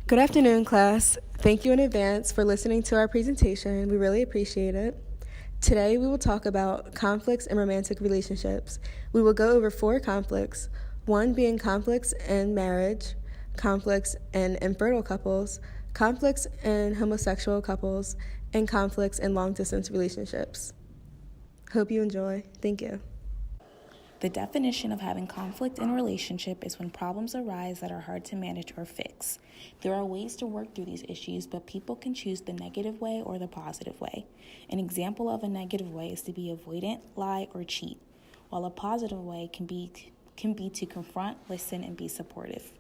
Good afternoon, class. Thank you in advance for listening to our presentation. We really appreciate it. Today, we will talk about conflicts in romantic relationships. We will go over 4 conflicts, one being conflicts in marriage, conflicts in infertile couples, conflicts in homosexual couples, and conflicts in long-distance relationships. Hope you enjoy. Thank you. The definition of having conflict in a relationship is when problems arise that are hard to manage or fix. There are ways to work through these issues, but people can choose the negative way or the positive way. An example of a negative way is to be avoidant, lie, or cheat, while a positive way can be to confront, listen, and be supportive.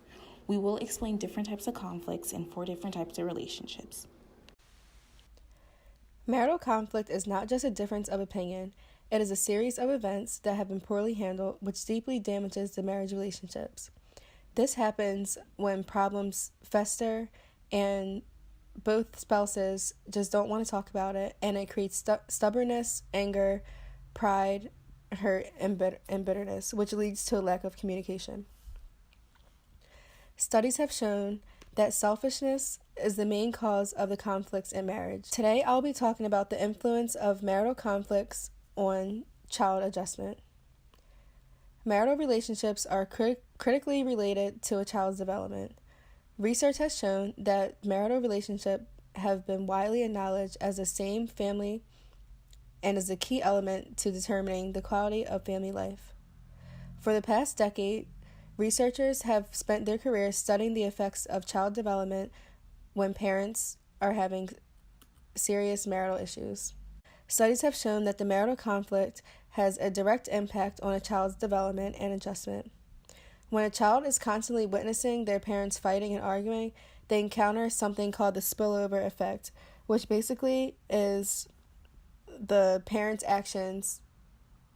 We will explain different types of conflicts and 4 different types of relationships. Marital conflict is not just a difference of opinion. It is a series of events that have been poorly handled, which deeply damages the marriage relationships. This happens when problems fester and both spouses just don't want to talk about it, and it creates stubbornness, anger, pride, hurt, and bitterness, which leads to a lack of communication. Studies have shown that selfishness is the main cause of the conflicts in marriage. Today, I'll be talking about the influence of marital conflicts on child adjustment. Marital relationships are critically related to a child's development. Research has shown that marital relationships have been widely acknowledged as the same family and is a key element to determining the quality of family life. For the past decade, researchers have spent their careers studying the effects of child development when parents are having serious marital issues. Studies have shown that the marital conflict has a direct impact on a child's development and adjustment. When a child is constantly witnessing their parents fighting and arguing, they encounter something called the spillover effect, which basically is the parents' actions,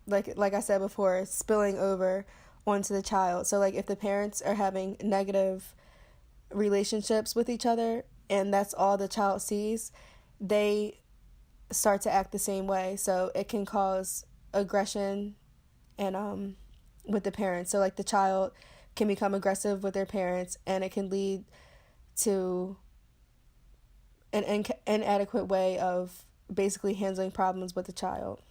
like I said before, spilling over onto the child. So like if the parents are having negative relationships with each other and that's all the child sees, they start to act the same way. So it can cause aggression and with the parents. So like the child can become aggressive with their parents, and it can lead to an inadequate way of basically handling problems with the child.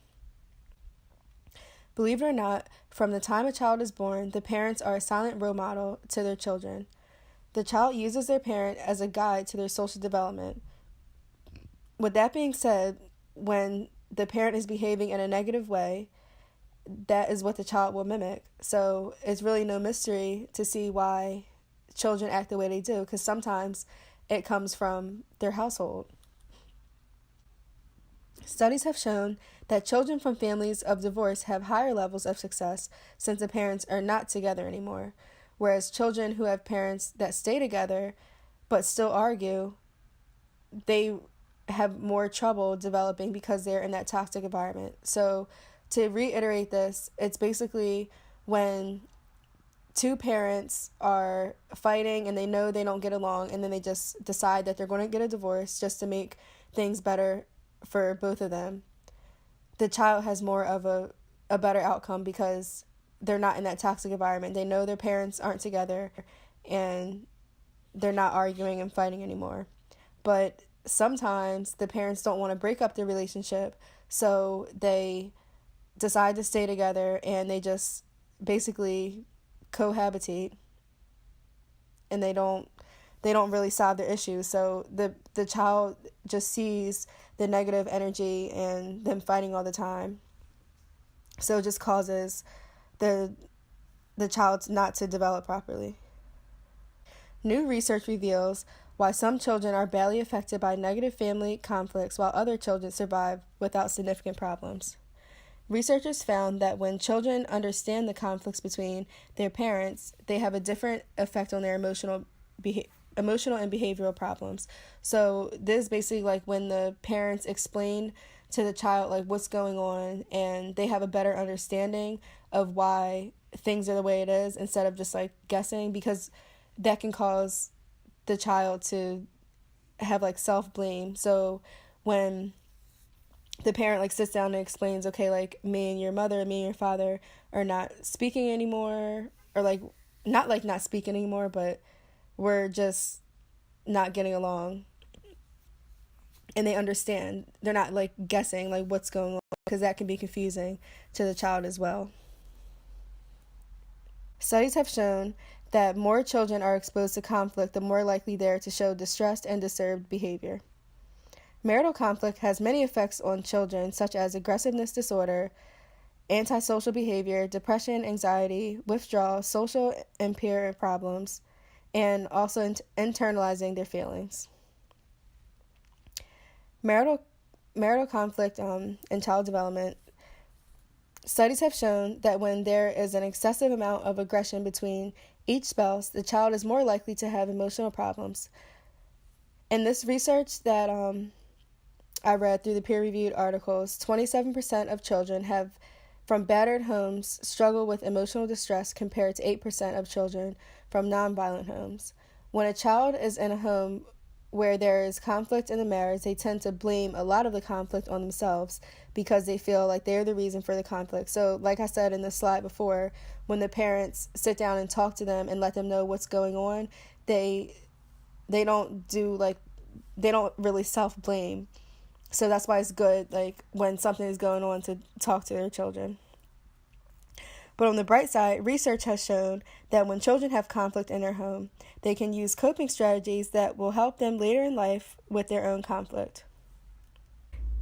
Believe it or not, from the time a child is born, the parents are a silent role model to their children. The child uses their parent as a guide to their social development. With that being said, when the parent is behaving in a negative way, that is what the child will mimic. So it's really no mystery to see why children act the way they do, because sometimes it comes from their household. Studies have shown that children from families of divorce have higher levels of success since the parents are not together anymore, whereas children who have parents that stay together but still argue, they have more trouble developing because they're in that toxic environment. So to reiterate this, it's basically when 2 parents are fighting and they know they don't get along, and then they just decide that they're going to get a divorce just to make things better for both of them. The child has more of a better outcome because they're not in that toxic environment. They know their parents aren't together and they're not arguing and fighting anymore. But sometimes the parents don't want to break up their relationship, so they decide to stay together and they just basically cohabitate, and they don't really solve their issues. So the child just sees the negative energy and them fighting all the time. So it just causes the child not to develop properly. New research reveals why some children are badly affected by negative family conflicts while other children survive without significant problems. Researchers found that when children understand the conflicts between their parents, they have a different effect on their emotional and behavioral problems. So this is basically like when the parents explain to the child like what's going on, and they have a better understanding of why things are the way it is instead of just like guessing, because that can cause the child to have like self-blame. So when the parent like sits down and explains, okay, like me and your father are not speaking anymore, or like not speaking anymore, but we're just not getting along, and they understand. They're not like guessing like what's going on, because that can be confusing to the child as well. Studies have shown that more children are exposed to conflict, the more likely they are to show distressed and disturbed behavior. Marital conflict has many effects on children, such as aggressiveness disorder, antisocial behavior, depression, anxiety, withdrawal, social and peer problems, and also internalizing their feelings. Marital conflict in child development. Studies have shown that when there is an excessive amount of aggression between each spouse, the child is more likely to have emotional problems. In this research that I read through the peer-reviewed articles, 27% of children from battered homes struggle with emotional distress compared to 8% of children from nonviolent homes. When a child is in a home where there is conflict in the marriage, they tend to blame a lot of the conflict on themselves because they feel like they're the reason for the conflict. So like I said in the slide before, when the parents sit down and talk to them and let them know what's going on, they don't really self-blame. So that's why it's good, like, when something is going on, to talk to their children. But on the bright side, research has shown that when children have conflict in their home, they can use coping strategies that will help them later in life with their own conflict.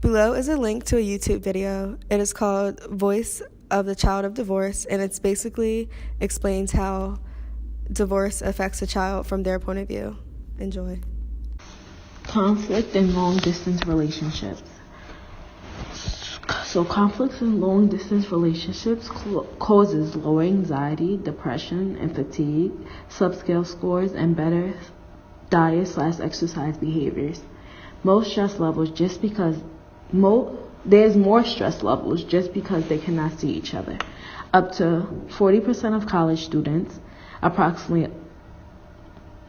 Below is a link to a YouTube video. It is called Voice of the Child of Divorce, and it's basically explains how divorce affects a child from their point of view. Enjoy. Conflict in long-distance relationships. So conflicts in long-distance relationships causes lower anxiety, depression, and fatigue, subscale scores, and better diet/exercise behaviors. Most stress levels just because there's more stress levels just because they cannot see each other. Up to 40% of college students, approximately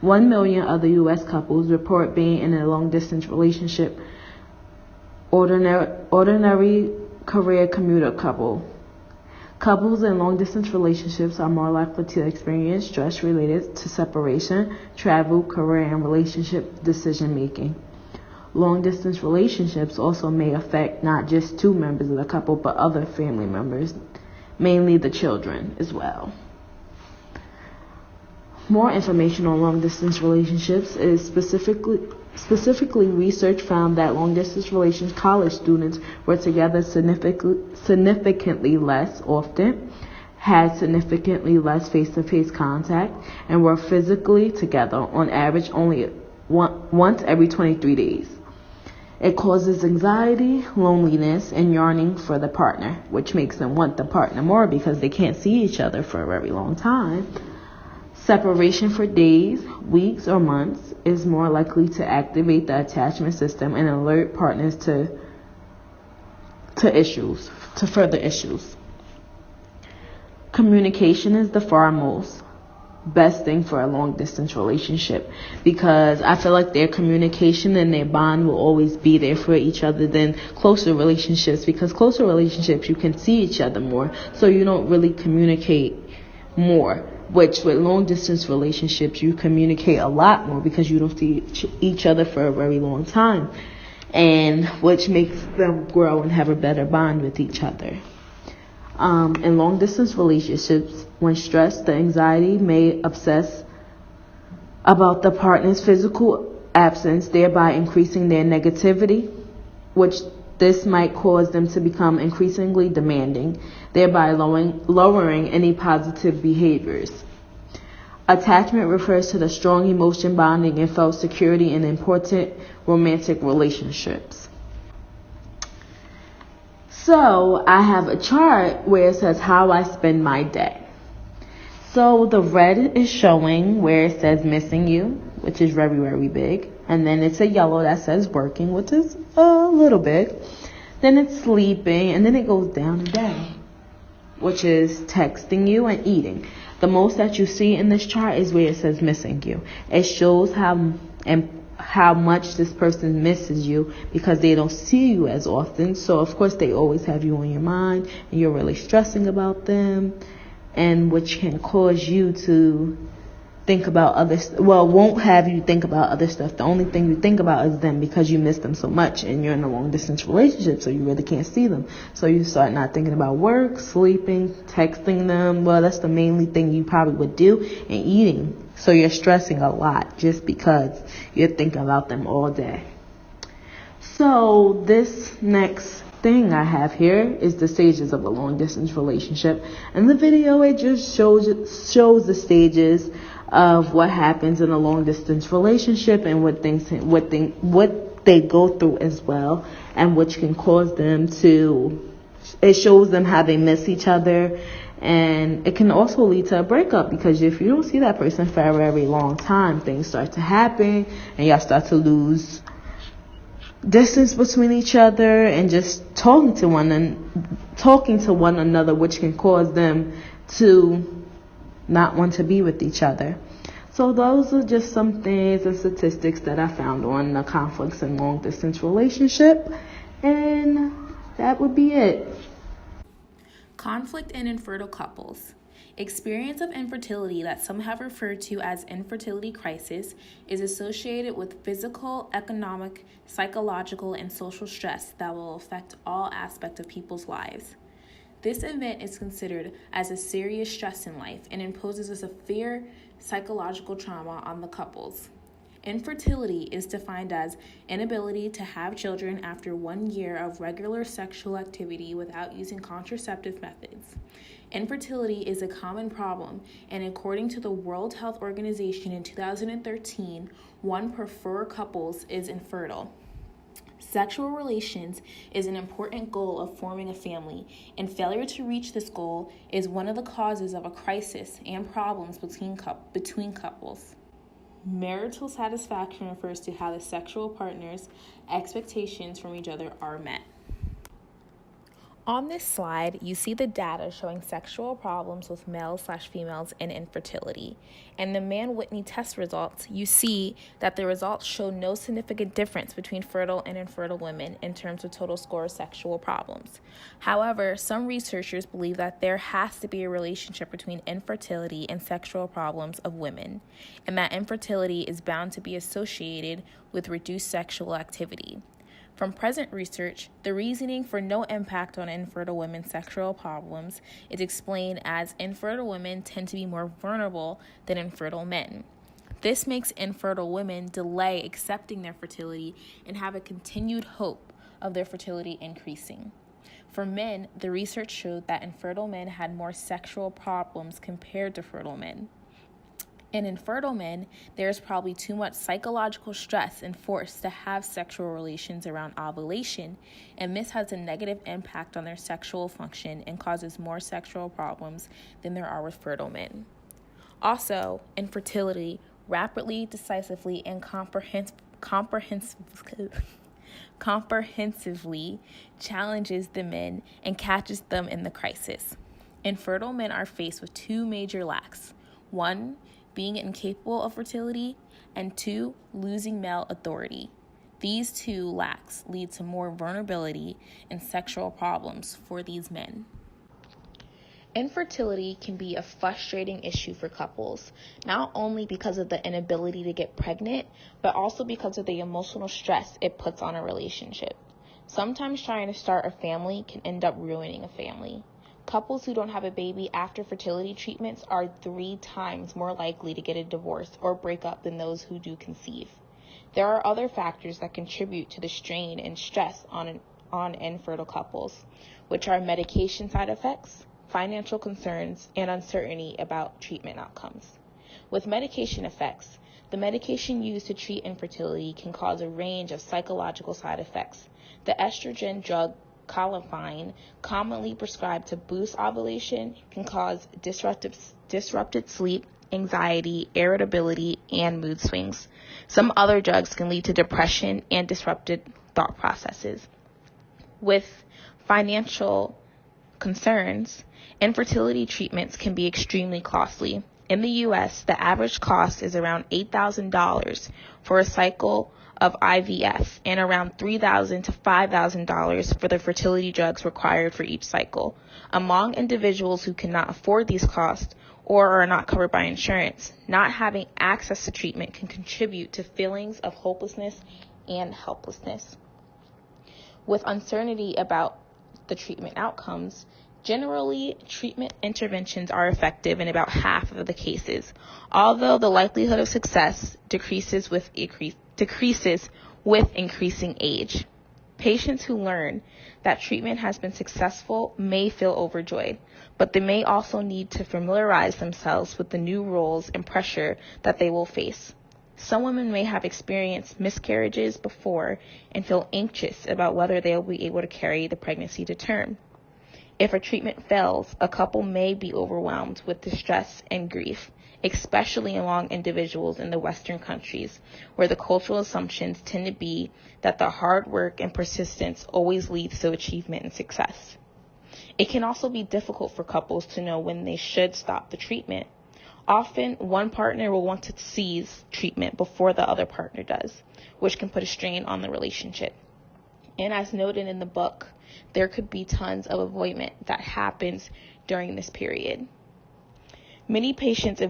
1 million other U.S. couples report being in a long-distance relationship. Ordinary career commuter couple. Couples in long-distance relationships are more likely to experience stress related to separation, travel, career, and relationship decision-making. Long-distance relationships also may affect not just two members of the couple, but other family members, mainly the children as well. More information on long-distance relationships is specifically research found that long-distance college students were together significantly less often, had significantly less face-to-face contact, and were physically together on average only once every 23 days. It causes anxiety, loneliness, and yearning for the partner, which makes them want the partner more because they can't see each other for a very long time. Separation for days, weeks, or months is more likely to activate the attachment system and alert partners to further issues. Communication is the foremost best thing for a long-distance relationship, because I feel like their communication and their bond will always be there for each other than closer relationships, because closer relationships you can see each other more, so you don't really communicate more. Which with long-distance relationships, you communicate a lot more because you don't see each other for a very long time, and which makes them grow and have a better bond with each other. In long-distance relationships, when stressed, the anxiety may obsess about the partner's physical absence, thereby increasing their negativity, which this might cause them to become increasingly demanding, thereby lowering any positive behaviors. Attachment refers to the strong emotion bonding and felt security in important romantic relationships. So I have a chart where it says how I spend my day. So the red is showing where it says missing you, which is very, very big. And then it's a yellow that says working, which is a little big. Then it's sleeping, and then it goes down a day, which is texting you and eating. The most that you see in this chart is where it says missing you. It shows how much this person misses you because they don't see you as often. So, of course, they always have you on your mind, and you're really stressing about them, and which can cause you to won't have you think about other stuff. The only thing you think about is them because you miss them so much and you're in a long distance relationship, so you really can't see them. So you start not thinking about work, sleeping, texting them. Well, that's the mainly thing you probably would do, and eating. So you're stressing a lot just because you're thinking about them all day. So this next thing I have here is the stages of a long distance relationship. In the video, it just shows the stages of what happens in a long distance relationship and what they go through as well, and which can cause them to. It shows them how they miss each other, and it can also lead to a breakup because if you don't see that person for a very long time, things start to happen and y'all start to lose distance between each other and just talking to one another, which can cause them to not want to be with each other. So those are just some things and statistics that I found on the conflicts in long distance relationship, and that would be it. Conflict in infertile couples. Experience of infertility that some have referred to as infertility crisis is associated with physical, economic, psychological, and social stress that will affect all aspects of people's lives. This event is considered as a serious stress in life and imposes a severe psychological trauma on the couples. Infertility is defined as inability to have children after 1 year of regular sexual activity without using contraceptive methods. Infertility is a common problem, and according to the World Health Organization in 2013, 1 per 4 couples is infertile. Sexual relations is an important goal of forming a family, and failure to reach this goal is one of the causes of a crisis and problems between couples. Marital satisfaction refers to how the sexual partner's expectations from each other are met. On this slide, you see the data showing sexual problems with males/females and infertility. And the Mann-Whitney test results, you see that the results show no significant difference between fertile and infertile women in terms of total score of sexual problems. However, some researchers believe that there has to be a relationship between infertility and sexual problems of women, and that infertility is bound to be associated with reduced sexual activity. From present research, the reasoning for no impact on infertile women's sexual problems is explained as infertile women tend to be more vulnerable than infertile men. This makes infertile women delay accepting their fertility and have a continued hope of their fertility increasing. For men, the research showed that infertile men had more sexual problems compared to fertile men. In infertile men, there is probably too much psychological stress and force to have sexual relations around ovulation, and this has a negative impact on their sexual function and causes more sexual problems than there are with fertile men. Also, infertility rapidly, decisively, and comprehensively challenges the men and catches them in the crisis. Infertile men are faced with 2 major lacks. 1, being incapable of fertility, and 2, losing male authority. These 2 lacks lead to more vulnerability and sexual problems for these men. Infertility can be a frustrating issue for couples, not only because of the inability to get pregnant, but also because of the emotional stress it puts on a relationship. Sometimes trying to start a family can end up ruining a family. Couples who don't have a baby after fertility treatments are 3 times more likely to get a divorce or break up than those who do conceive. There are other factors that contribute to the strain and stress on infertile couples, which are medication side effects, financial concerns, and uncertainty about treatment outcomes. With medication effects, the medication used to treat infertility can cause a range of psychological side effects. The estrogen drug Clomifene, commonly prescribed to boost ovulation, can cause disrupted sleep, anxiety, irritability, and mood swings. Some other drugs can lead to depression and disrupted thought processes. With financial concerns, infertility treatments can be extremely costly. In the U.S., the average cost is around $8,000 for a cycle of IVF and around $3,000 to $5,000 for the fertility drugs required for each cycle. Among individuals who cannot afford these costs or are not covered by insurance. Not having access to treatment can contribute to feelings of hopelessness and helplessness. With uncertainty about the treatment outcomes, generally, treatment interventions are effective in about half of the cases, although the likelihood of success decreases with increasing age. Patients who learn that treatment has been successful may feel overjoyed, but they may also need to familiarize themselves with the new roles and pressure that they will face. Some women may have experienced miscarriages before and feel anxious about whether they will be able to carry the pregnancy to term. If a treatment fails, a couple may be overwhelmed with distress and grief, especially among individuals in the Western countries, where the cultural assumptions tend to be that the hard work and persistence always leads to achievement and success. It can also be difficult for couples to know when they should stop the treatment. Often, one partner will want to cease treatment before the other partner does, which can put a strain on the relationship. And as noted in the book, there could be tons of avoidance that happens during this period. Many patients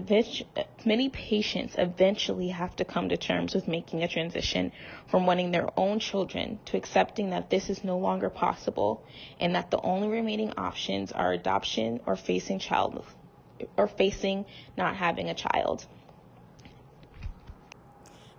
eventually have to come to terms with making a transition from wanting their own children to accepting that this is no longer possible and that the only remaining options are adoption or facing not having a child.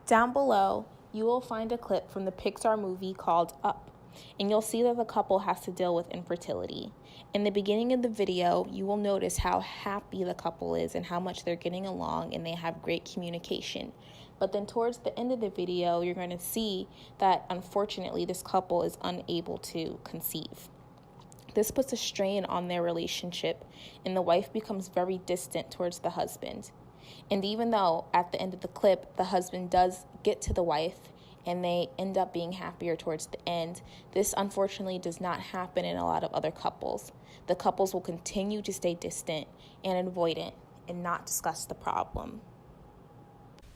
Down below, you will find a clip from the Pixar movie called Up, and you'll see that the couple has to deal with infertility. In the beginning of the video, you will notice how happy the couple is and how much they're getting along and they have great communication. But then towards the end of the video, you're going to see that unfortunately this couple is unable to conceive. This puts a strain on their relationship, and the wife becomes very distant towards the husband. And even though at the end of the clip, the husband does get to the wife and they end up being happier towards the end, this unfortunately does not happen in a lot of other couples. The couples will continue to stay distant and avoidant and not discuss the problem.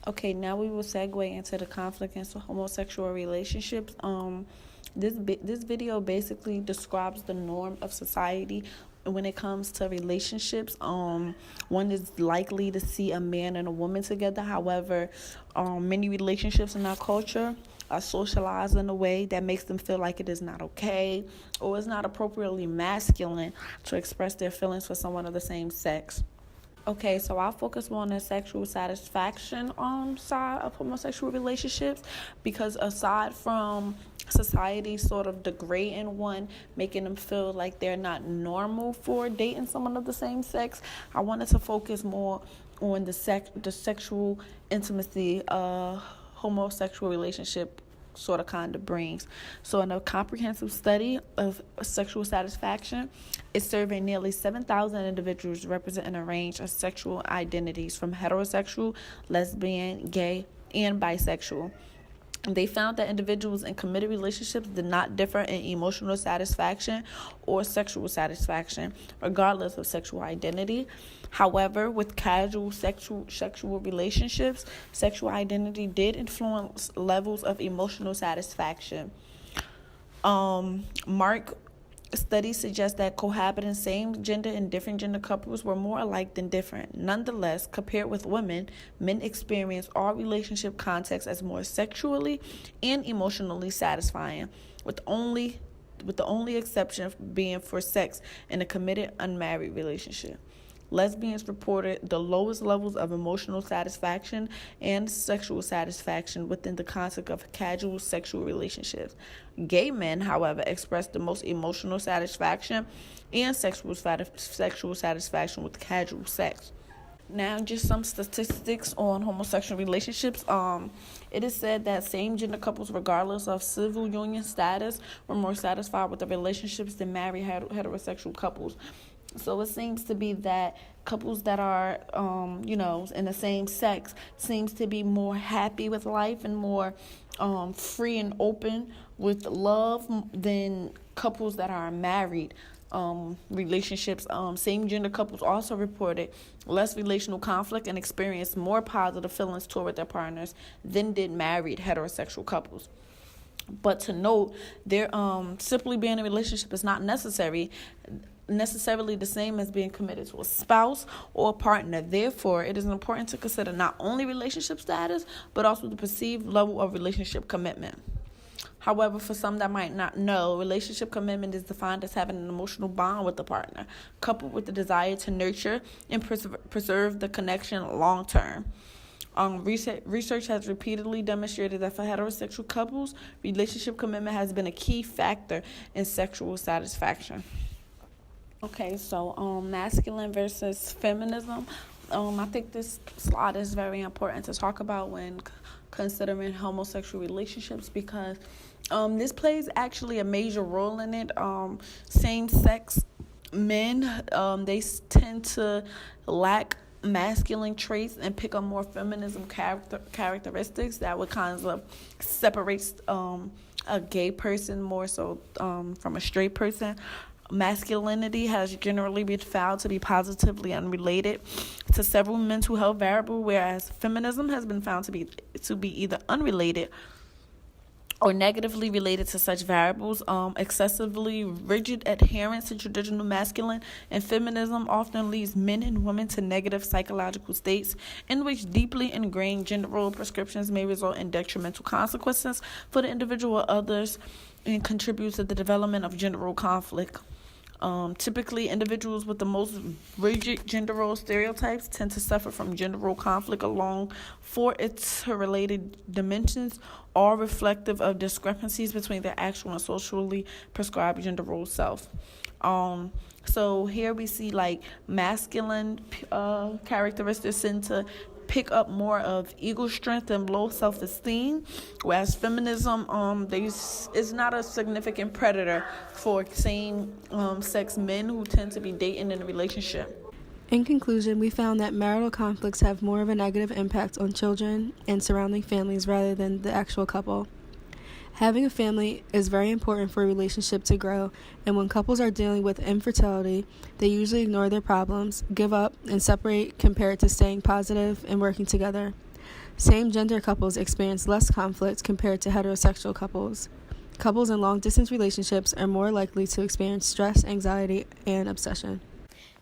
Okay, now we will segue into the conflict in homosexual relationships. This video basically describes the norm of society when it comes to relationships. One is likely to see a man and a woman together. However, many relationships in our culture are socialized in a way that makes them feel like it is not okay or is not appropriately masculine to express their feelings for someone of the same sex. Okay, so I'll focus more on the sexual satisfaction side of homosexual relationships, because aside from society sort of degrading one, making them feel like they're not normal for dating someone of the same sex, I wanted to focus more on the sexual intimacy homosexual relationship kind of brings. So in a comprehensive study of sexual satisfaction, it surveyed nearly 7,000 individuals representing a range of sexual identities from heterosexual, lesbian, gay, and bisexual. They found that individuals in committed relationships did not differ in emotional satisfaction or sexual satisfaction, regardless of sexual identity. However, with casual sexual relationships, sexual identity did influence levels of emotional satisfaction. Studies suggest that cohabiting same-gender and different-gender couples were more alike than different. Nonetheless, compared with women, men experience all relationship contexts as more sexually and emotionally satisfying, with the only exception being for sex in a committed unmarried relationship. Lesbians reported the lowest levels of emotional satisfaction and sexual satisfaction within the context of casual sexual relationships. Gay men, however, expressed the most emotional satisfaction and sexual satisfaction with casual sex. Now, just some statistics on homosexual relationships. It is said that same-gender couples, regardless of civil union status, were more satisfied with their relationships than married heterosexual couples. So it seems to be that couples that are, in the same sex seems to be more happy with life and more free and open with love than couples that are married relationships. Same-gender couples also reported less relational conflict and experienced more positive feelings toward their partners than did married heterosexual couples. But to note, simply being in a relationship is not necessary. necessarily the same as being committed to a spouse or a partner. Therefore, it is important to consider not only relationship status, but also the perceived level of relationship commitment. However, for some that might not know, relationship commitment is defined as having an emotional bond with the partner, coupled with the desire to nurture and preserve the connection long term. Research has repeatedly demonstrated that for heterosexual couples, relationship commitment has been a key factor in sexual satisfaction. Okay, so masculine versus feminism. I think this slide is very important to talk about when considering homosexual relationships, because this plays actually a major role in it. Same-sex men, they tend to lack masculine traits and pick up more feminism characteristics that would kind of separate a gay person more so from a straight person. Masculinity has generally been found to be positively unrelated to several mental health variables, whereas feminism has been found to be either unrelated or negatively related to such variables. Excessively rigid adherence to traditional masculine and feminism often leads men and women to negative psychological states in which deeply ingrained gender role prescriptions may result in detrimental consequences for the individual or others and contribute to the development of gender role conflict. Typically, individuals with the most rigid gender role stereotypes tend to suffer from gender role conflict along for its related dimensions, all reflective of discrepancies between their actual and socially prescribed gender role self. So here we see like masculine characteristics tend to pick up more of ego strength and low self-esteem, whereas feminism is not a significant predator for same-sex men who tend to be dating in a relationship. In conclusion, we found that marital conflicts have more of a negative impact on children and surrounding families rather than the actual couple. Having a family is very important for a relationship to grow, and when couples are dealing with infertility, they usually ignore their problems, give up, and separate compared to staying positive and working together. Same-gender couples experience less conflict compared to heterosexual couples. Couples in long-distance relationships are more likely to experience stress, anxiety, and obsession.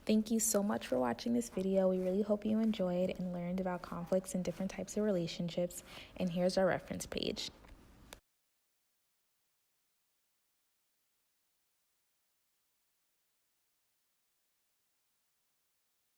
Thank you so much for watching this video. We really hope you enjoyed and learned about conflicts and different types of relationships. And here's our reference page.